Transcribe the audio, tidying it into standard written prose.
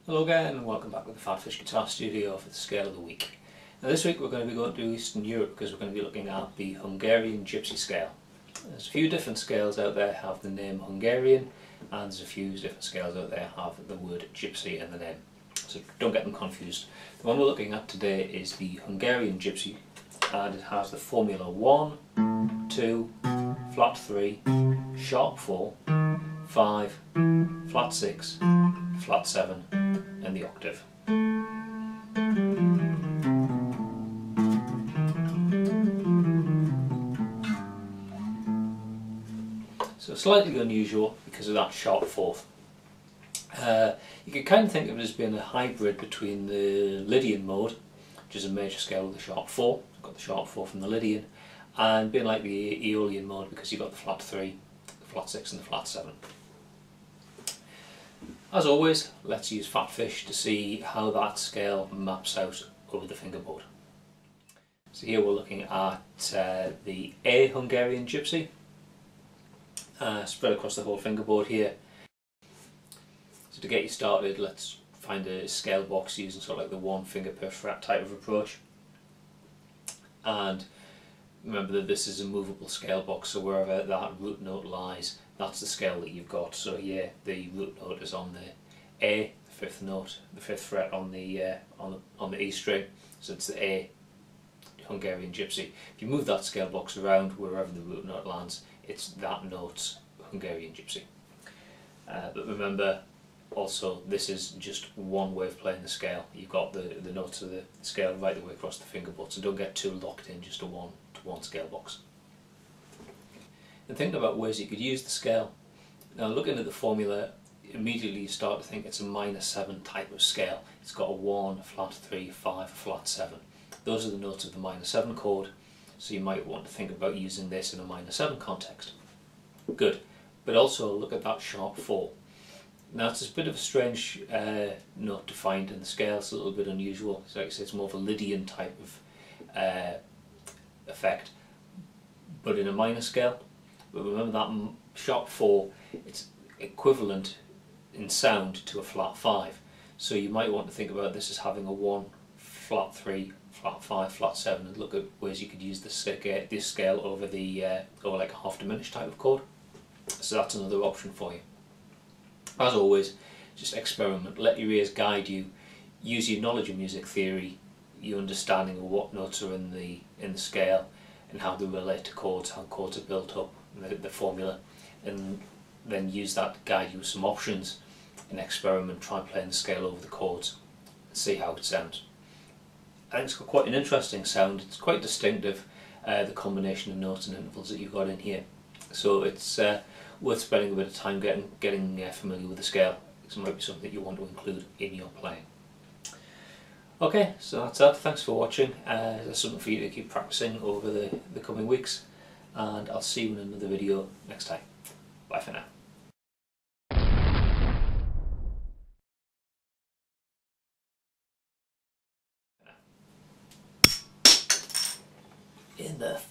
Hello again and welcome back to the PhatPhish Guitar Studio for the scale of the week. Now this week we're going to be going to Eastern Europe because we're going to be looking at the Hungarian Gypsy scale. There's a few different scales out there have the name Hungarian, and there's a few different scales out there have the word Gypsy in the name. So don't get them confused. The one we're looking at today is the Hungarian Gypsy, and it has the formula 1, 2, flat 3, sharp 4, 5, flat 6, flat 7 and the octave. So slightly unusual because of that sharp fourth. You can kind of think of it as being a hybrid between the Lydian mode, which is a major scale with a sharp 4, got the sharp 4 from the Lydian, and being like the Aeolian mode because you've got the flat 3, the flat 6 and the flat 7. As always, let's use PhatPhish to see how that scale maps out over the fingerboard. So here we're looking at the A Hungarian Gypsy, spread across the whole fingerboard here. So to get you started, let's find a scale box using sort of like the 1 finger per fret type of approach. And remember that this is a movable scale box, so wherever that root note lies, that's the scale that you've got. So here the root note is on the A, the 5th note, the 5th fret on the E string, so it's the A Hungarian Gypsy. If you move that scale box around, wherever the root note lands, it's that note's Hungarian Gypsy. But remember, also this is just one way of playing the scale. You've got the notes of the scale right the way across the fingerboard, so don't get too locked in just to one scale box. And thinking about ways you could use the scale, now looking at the formula, immediately you start to think it's a -7 type of scale. It's got a 1, a flat 3, 5, a flat 7. Those are the notes of the -7 chord, so you might want to think about using this in a -7 context. Good, but also look at that sharp 4. Now it's a bit of a strange note to find in the scale, it's a little bit unusual. So like I say, it's more of a Lydian type of effect, but in a minor scale. But remember that sharp 4, it's equivalent in sound to a flat 5. So you might want to think about this as having a 1, flat 3, flat 5, flat 7, and look at ways you could use this scale over over like a half diminished type of chord. So that's another option for you. As always, just experiment, let your ears guide you, use your knowledge of music theory, your understanding of what notes are in the scale and how they relate to chords, how chords are built up, the formula, and then use that to guide you with some options and experiment, try playing the scale over the chords and see how it sounds. I think it's got quite an interesting sound, it's quite distinctive, the combination of notes and intervals that you've got in here. So it's worth spending a bit of time getting familiar with the scale, because it might be something that you want to include in your playing. Okay, so that's that. Thanks for watching. There's something for you to keep practicing over the coming weeks, and I'll see you in another video next time. Bye for now. In the